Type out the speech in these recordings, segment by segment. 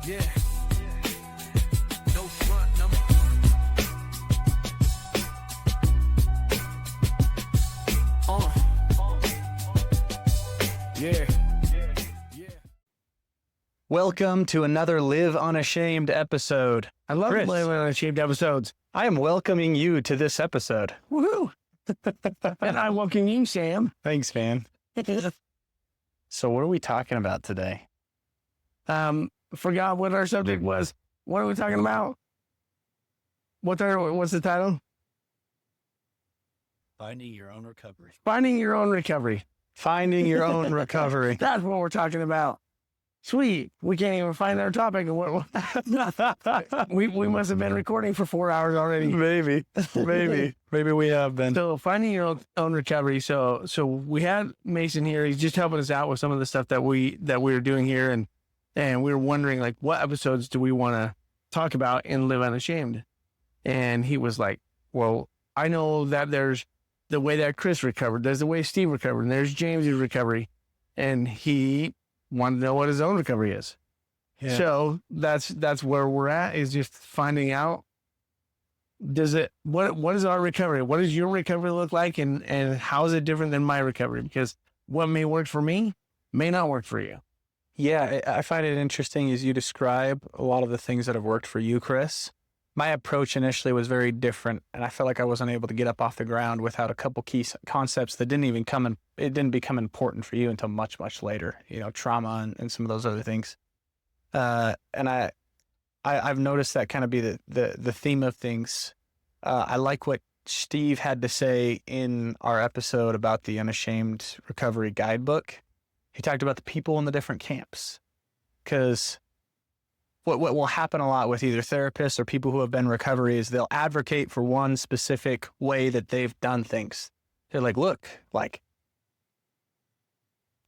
Yeah. No front number. Yeah. Welcome to another Live Unashamed episode. I love Chris. Live Unashamed episodes. I am welcoming you to this episode. Woohoo! And I welcome you, Sam. Thanks, man. So what are we talking about today? Forgot what our subject was. What are we talking about? What's the title? Finding your own recovery. Finding your own recovery. Finding your own recovery. That's what we're talking about. Sweet. We can't even find our topic. We must have been recording for 4 hours already. Maybe we have been. So finding your own recovery. So we had Mason here. He's just helping us out with some of the stuff that we were doing here, and we were wondering, like, what episodes do we want to talk about in Live Unashamed? And he was like, well, I know that there's the way that Chris recovered, there's the way Steve recovered, and there's James's recovery, and he wanted to know what his own recovery is. Yeah. So that's where we're at, is just finding out, what is our recovery? What does your recovery look like? And how is it different than my recovery? Because what may work for me may not work for you. Yeah, I find it interesting as you describe a lot of the things that have worked for you, Chris. My approach initially was very different, and I felt like I wasn't able to get up off the ground without a couple key concepts that it didn't become important for you until much, much later, trauma and some of those other things. And I've noticed that kind of be the theme of things. I like what Steve had to say in our episode about the Unashamed Recovery Guidebook. He talked about the people in the different camps, because what will happen a lot with either therapists or people who have been in recovery is they'll advocate for one specific way that they've done things. They're like, look, like,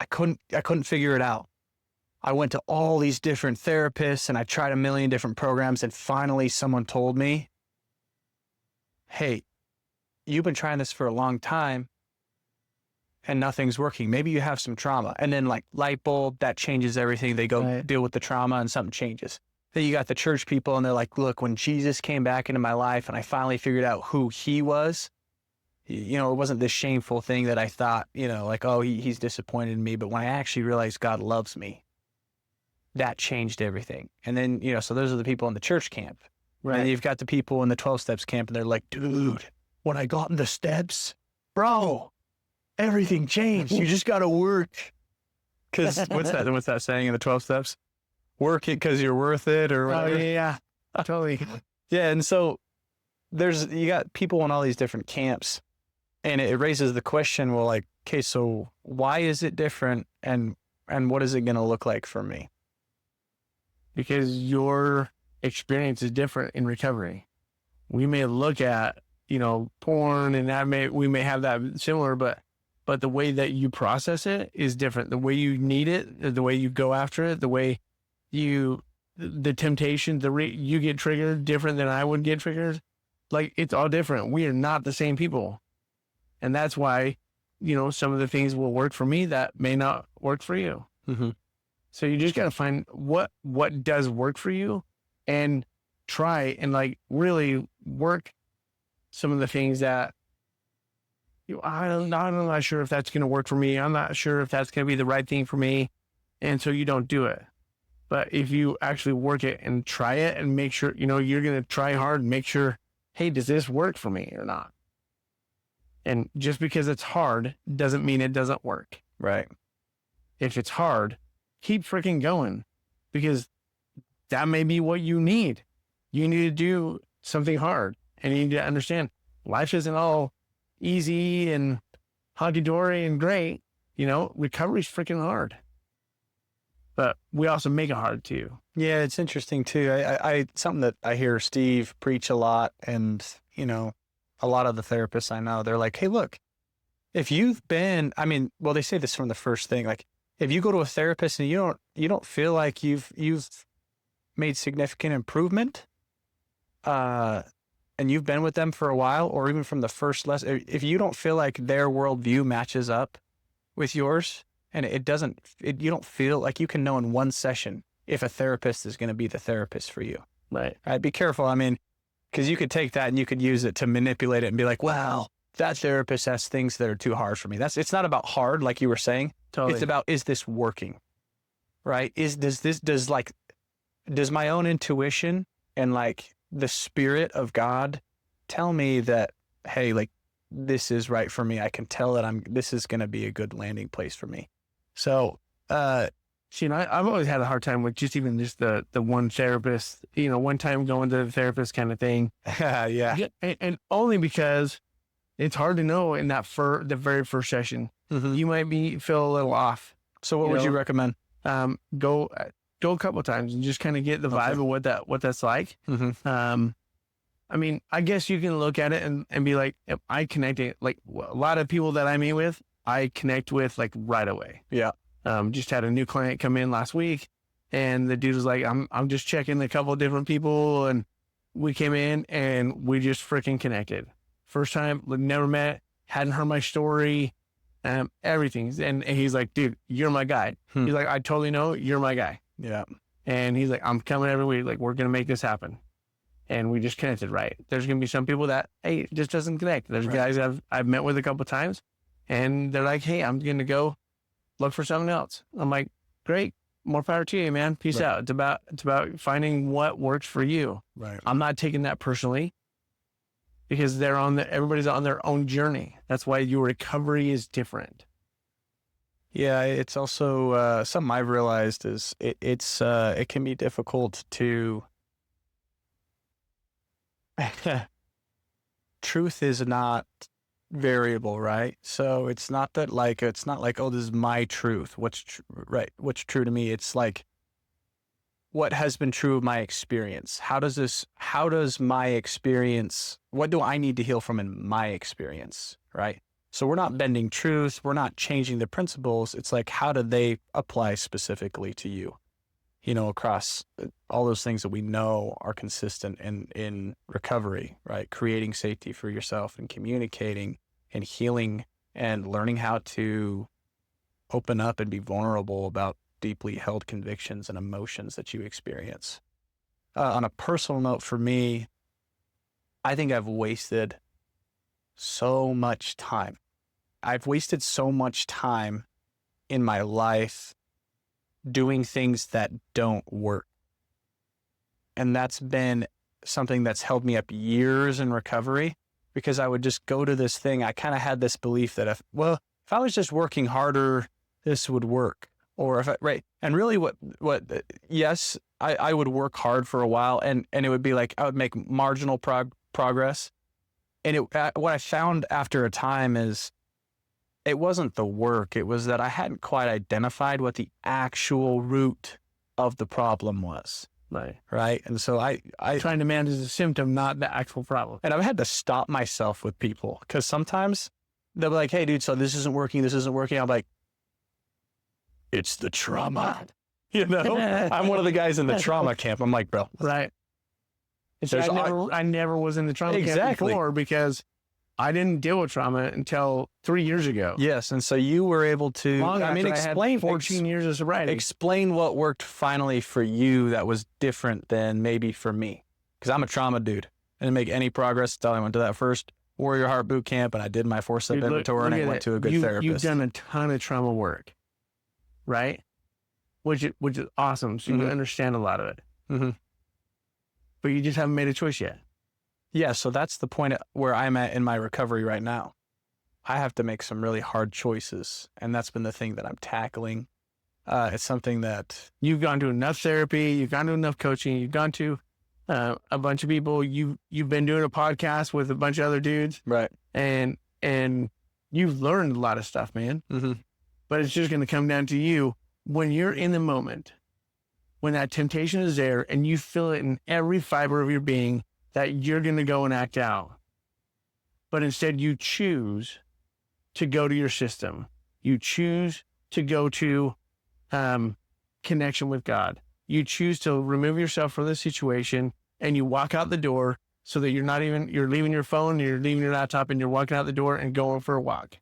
I couldn't figure it out. I went to all these different therapists and I tried a million different programs, and finally someone told me, hey, you've been trying this for a long time and nothing's working. Maybe you have some trauma. And then, like, light bulb, that changes everything. They go deal with the trauma and something changes. Then you got the church people and they're like, look, when Jesus came back into my life and I finally figured out who he was, it wasn't this shameful thing that I thought, like, oh, he's disappointed in me. But when I actually realized God loves me, that changed everything. And then, so those are the people in the church camp. Right. And you've got the people in the 12 steps camp, and they're like, dude, when I got in the steps, bro, everything changed. You just got to work. Because what's that saying in the 12 steps? Work it because you're worth it, or whatever. Oh, yeah. Totally. Yeah. And so you got people in all these different camps, and it raises the question, well, like, okay, so why is it different, and what is it going to look like for me? Because your experience is different in recovery. We may look at, porn, and we may have that similar, but the way that you process it is different. The way you need it, the way you go after it, the way the temptation, you get triggered different than I would get triggered. Like, it's all different. We are not the same people. And that's why, some of the things will work for me that may not work for you. Mm-hmm. So you just got to find what does work for you, and try and, like, really work some of the things that I'm not sure if that's going to work for me. I'm not sure if that's going to be the right thing for me. And so you don't do it. But if you actually work it and try it and make sure, you're going to try hard and make sure, hey, does this work for me or not? And just because it's hard doesn't mean it doesn't work. Right. If it's hard, keep freaking going, because that may be what you need. You need to do something hard, and you need to understand life isn't all easy and hunky-dory and great. Recovery's freaking hard, but we also make it hard too. Yeah, it's interesting too. I something that I hear Steve preach a lot, and a lot of the therapists I know, they're like, hey, look, if you've been, they say this from the first thing, like, if you go to a therapist and you don't feel like you've made significant improvement, and you've been with them for a while, or even from the first lesson, if you don't feel like their worldview matches up with yours, and you don't feel like you can know in one session if a therapist is going to be the therapist for you. Right. Right? Be careful. I mean, because you could take that and you could use it to manipulate it and be like, well, that therapist has things that are too hard for me. It's not about hard, like you were saying. Totally. It's about, is this working? Right? Does my own intuition and like the spirit of God tell me that, hey, like this is right for me. I can tell that this is going to be a good landing place for me. So, see, and I've always had a hard time with just the one therapist, one time going to the therapist kind of thing. yeah. And only because it's hard to know in that the very first session. Mm-hmm. You might feel a little off. So what would you recommend? Go a couple of times and just kind of get the vibe of what that's like. Mm-hmm. I mean, I guess you can look at it and be like, I connect it. Like a lot of people that I meet with, I connect with like right away. Yeah. Just had a new client come in last week, and the dude was like, I'm just checking a couple of different people, and we came in and we just freaking connected. First time, never met, hadn't heard my story, everything. And he's like, dude, you're my guy. He's like, I totally know you're my guy. Yeah. And he's like, I'm coming every week. Like, we're going to make this happen. And we just connected right. There's going to be some people that, hey, it just doesn't connect. There's guys I've met with a couple of times, and they're like, hey, I'm going to go look for something else. I'm like, great. More power to you, man. Peace out. It's about finding what works for you. Right. I'm not taking that personally, because everybody's on their own journey. That's why your recovery is different. Yeah, it's also something I've realized is it can be difficult to. Truth is not variable, right? So it's not like, oh, this is my truth. What's true to me? It's like, what has been true of my experience? How does my experience, what do I need to heal from in my experience, right? So we're not bending truth. We're not changing the principles. It's like, how do they apply specifically to you? Across all those things that we know are consistent in recovery, right? Creating safety for yourself and communicating and healing and learning how to open up and be vulnerable about deeply held convictions and emotions that you experience. On a personal note for me, I think I've wasted so much time. I've wasted so much time in my life doing things that don't work. And that's been something that's held me up years in recovery, because I would just go to this thing. I kind of had this belief that if I was just working harder, this would work. Or and really yes, I would work hard for a while, and it would be like, I would make marginal progress. And what I found after a time is, it wasn't the work. It was that I hadn't quite identified what the actual root of the problem was. Right. And so I trying to manage the symptom, not the actual problem. And I've had to stop myself with people, because sometimes they'll be like, hey, dude, so this isn't working. I'm like, it's the trauma. I'm one of the guys in the trauma camp. I'm like, bro. Right. I never was in the trauma camp before, because I didn't deal with trauma until 3 years ago. Yes, and so you were able to, explain 14 years of sobriety. Explain what worked finally for you that was different than maybe for me. Because I'm a trauma dude. I didn't make any progress until I went to that first Warrior Heart boot camp, and I did my 4-step inventory, and I went to a good therapist. You've done a ton of trauma work, right? Which is awesome. So you can understand a lot of it. Mm-hmm. But you just haven't made a choice yet. Yeah, so that's the point where I'm at in my recovery right now. I have to make some really hard choices, and that's been the thing that I'm tackling. It's something that you've gone to enough therapy, you've gone to enough coaching, you've gone to a bunch of people. You've been doing a podcast with a bunch of other dudes, right? And you've learned a lot of stuff, man. Mm-hmm. But it's just going to come down to you when you're in the moment, when that temptation is there, and you feel it in every fiber of your being, that you're going to go and act out. But instead you choose to go to your system. You choose to go to connection with God. You choose to remove yourself from the situation, and you walk out the door, so that you're leaving your phone, you're leaving your laptop, and you're walking out the door and going for a walk.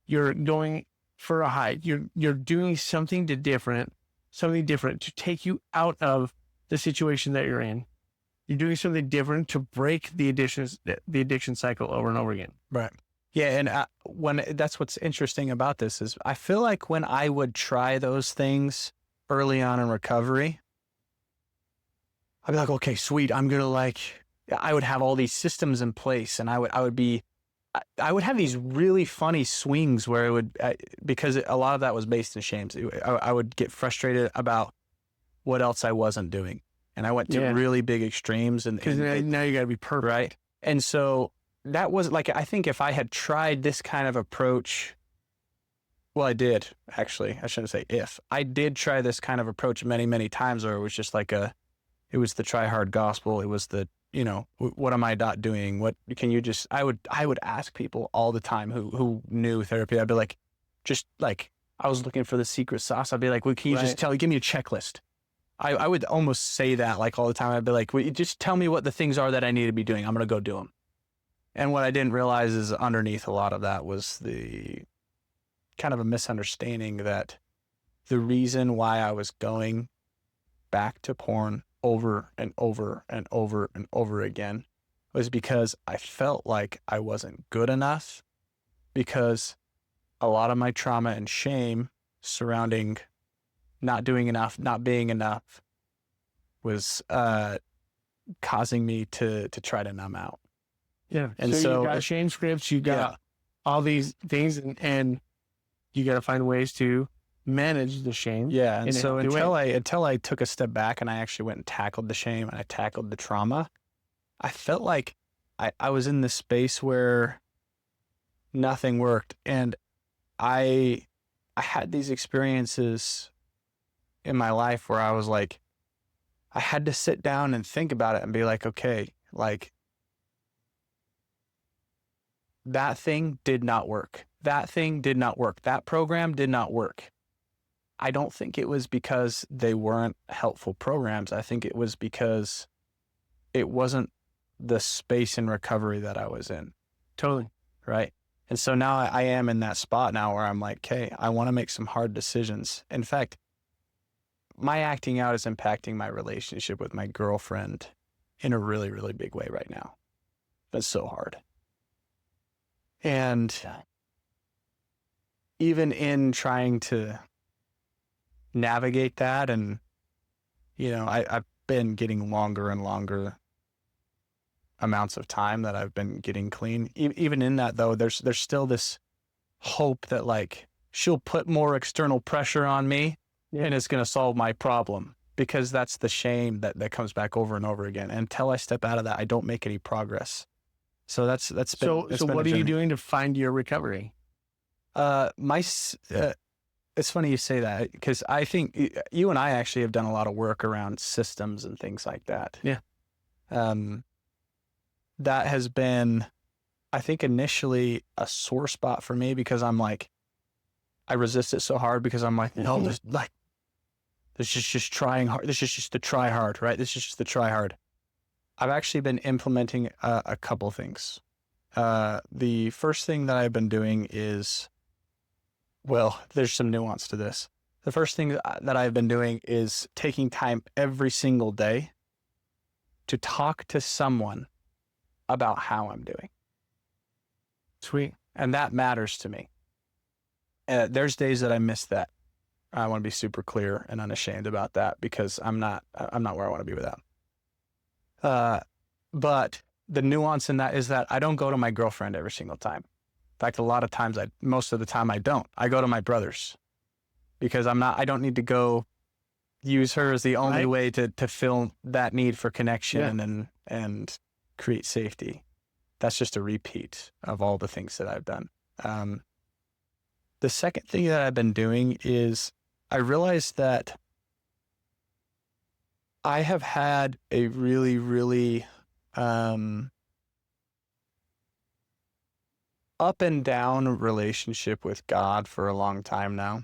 You're going for a hike. You're doing something different, something different to take you out of the situation that you're in. You're doing something different to break the addiction cycle over and over again. Right. Yeah. And that's what's interesting about this is I feel like when I would try those things early on in recovery, I'd be like, okay, sweet. I would have all these systems in place, and I would have these really funny swings where it would, because a lot of that was based in shame. So I would get frustrated about what else I wasn't doing. And I went to really big extremes, because now you got to be perfect. Right. And so that was like, I think if I had tried this kind of approach, well, I did actually, I shouldn't say if I did try this kind of approach many, many times, where it was just like it was the try hard gospel. It was the, what am I not doing? What can you just, I would ask people all the time who knew therapy. I'd be like, just like, I was looking for the secret sauce. I'd be like, well, can you just give me a checklist? I would almost say that like all the time. I'd be like, well, you just tell me what the things are that I need to be doing. I'm going to go do them. And what I didn't realize is underneath a lot of that was the kind of a misunderstanding that the reason why I was going back to porn over and over and over and over again was because I felt like I wasn't good enough, because a lot of my trauma and shame surrounding not doing enough, not being enough, was causing me to try to numb out. Yeah. And so you got shame scripts, you got all these things, and you got to find ways to manage the shame. Yeah. And so until I took a step back and I actually went and tackled the shame and I tackled the trauma, I felt like I was in this space where nothing worked. And I had these experiences in my life where I was like, I had to sit down and think about it and be like, okay, like, that thing did not work. That thing did not work. That program did not work. I don't think it was because they weren't helpful programs. I think it was because it wasn't the space in recovery that I was in. Totally. Right. And so now I am in that spot now where I'm like, okay, I want to make some hard decisions. In fact, my acting out is impacting my relationship with my girlfriend in a really, really big way right now. That's so hard. And even in trying to navigate that, and, I've been getting longer and longer amounts of time that I've been getting clean. Even in that, though, there's still this hope that like she'll put more external pressure on me and it's going to solve my problem, because that's the shame that comes back over and over again. And until I step out of that, I don't make any progress. So that's been. So what are you doing to find your recovery? It's funny you say that, because I think you and I actually have done a lot of work around systems and things like that. Yeah. That has been, I think, initially a sore spot for me, because I'm like, I resist it so hard because I'm like, no, this is just trying hard. This is just the try hard, right? This is just the try hard. I've actually been implementing a couple things. The first thing that I've been doing is, well, there's some nuance to this. The first thing that I've been doing is taking time every single day to talk to someone about how I'm doing. Sweet. And that matters to me. There's days that I miss that. I want to be super clear and unashamed about that, because I'm not where I want to be with that. But the nuance in that is that I don't go to my girlfriend every single time. In fact, a lot of times, most of the time I don't. I go to my brothers, because I don't need to go use her as the only way to fill that need for connection and create safety. That's just a repeat of all the things that I've done. The second thing that I've been doing is I realized that I have had a really, really up and down relationship with God for a long time now.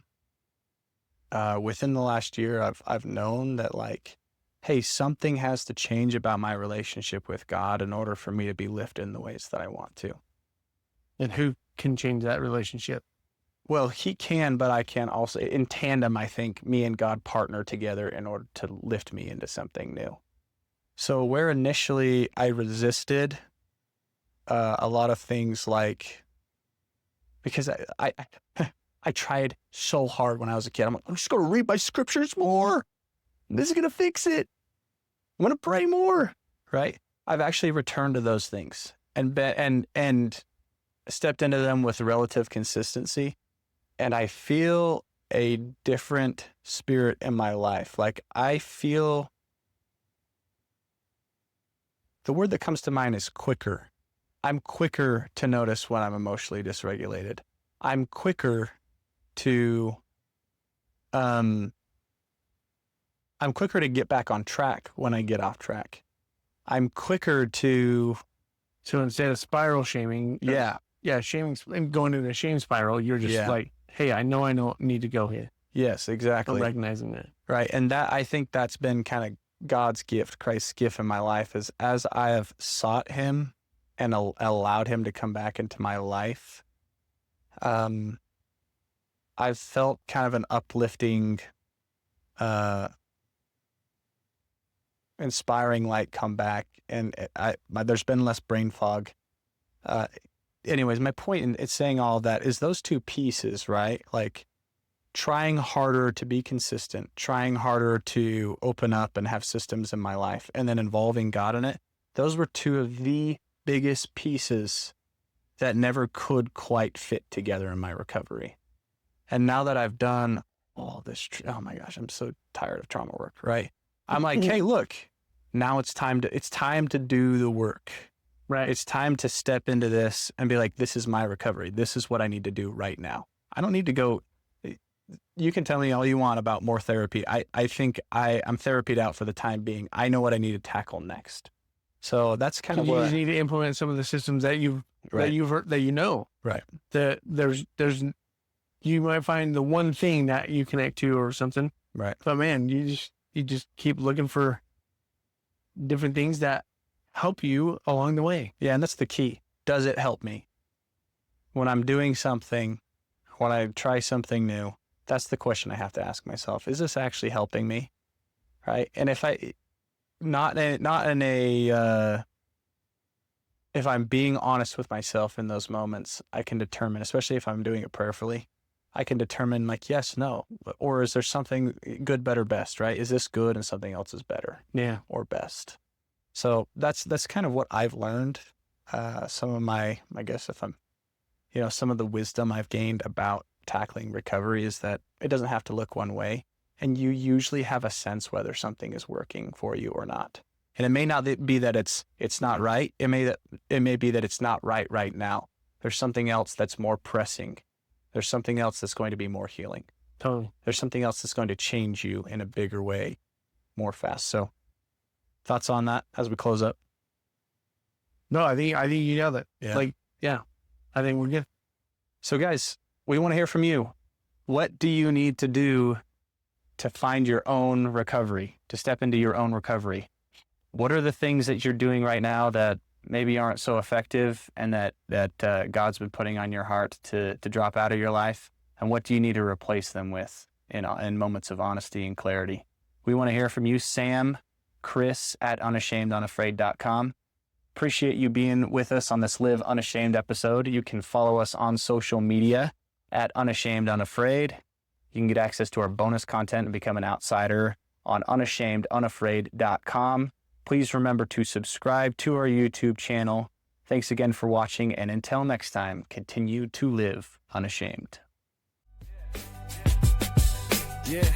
Within the last year, I've known that, like, hey, something has to change about my relationship with God in order for me to be lifted in the ways that I want to. And who can change that relationship? Well, he can, but I can also. In tandem, I think me and God partner together in order to lift me into something new. So where initially I resisted a lot of things, like, because I tried so hard when I was a kid. I'm like, I'm just going to read my scriptures more. This is going to fix it. I'm going to pray more, right? I've actually returned to those things and stepped into them with relative consistency. And I feel a different spirit in my life. Like, I feel, the word that comes to mind is quicker. I'm quicker to notice when I'm emotionally dysregulated. I'm quicker to get back on track when I get off track. I'm quicker to, So instead of spiral shaming, shaming, going into a shame spiral, you're just like, hey, I don't need to go here. Yes, exactly. I'm recognizing that. Right. And that, I think that's been kind of God's gift, Christ's gift in my life, is as I have sought him and allowed him to come back into my life, I've felt kind of an uplifting, inspiring light come back, and there's been less brain fog. Anyways, my point in it's saying all that is those two pieces, right? Like, trying harder to be consistent, trying harder to open up and have systems in my life, and then involving God in it. Those were two of the biggest pieces that never could quite fit together in my recovery. And now that I've done all this, oh my gosh, I'm so tired of trauma work, right? I'm like, hey, look, now it's time to do the work. Right. It's time to step into this and be like, this is my recovery. This is what I need to do right now. I don't need to go. You can tell me all you want about more therapy. I think I'm therapied out for the time being. I know what I need to tackle next. So that's kind of you what just need to implement some of the systems that you've heard, that you know. Right. That there's you might find the one thing that you connect to or something. Right. But man, you just keep looking for different things that help you along the way. Yeah, and that's the key. Does it help me? When I'm doing something, when I try something new, that's the question I have to ask myself. Is this actually helping me? Right? And if if I'm being honest with myself in those moments, I can determine, especially if I'm doing it prayerfully, I can determine, like, yes, no, or is there something good, better, best, right? Is this good and something else is better? Yeah. Or best. So that's kind of what I've learned. Some of my, I guess if I'm, some of the wisdom I've gained about tackling recovery is that it doesn't have to look one way. And you usually have a sense whether something is working for you or not. And it may not be that it's not right. It may be that it's not right now. There's something else that's more pressing. There's something else that's going to be more healing. Totally. There's something else that's going to change you in a bigger way, more fast. So, thoughts on that as we close up? No, I think you nailed it. Yeah. I think we're good. So guys, we want to hear from you. What do you need to do to find your own recovery, to step into your own recovery? What are the things that you're doing right now that maybe aren't so effective and that God's been putting on your heart to drop out of your life? And what do you need to replace them with in moments of honesty and clarity? We want to hear from you, Sam, Chris at unashamedunafraid.com. Appreciate you being with us on this Live Unashamed episode. You can follow us on social media at Unashamed Unafraid. You can get access to our bonus content and become an outsider on unashamedunafraid.com. Please remember to subscribe to our YouTube channel. Thanks again for watching, and until next time, continue to live unashamed. Yeah.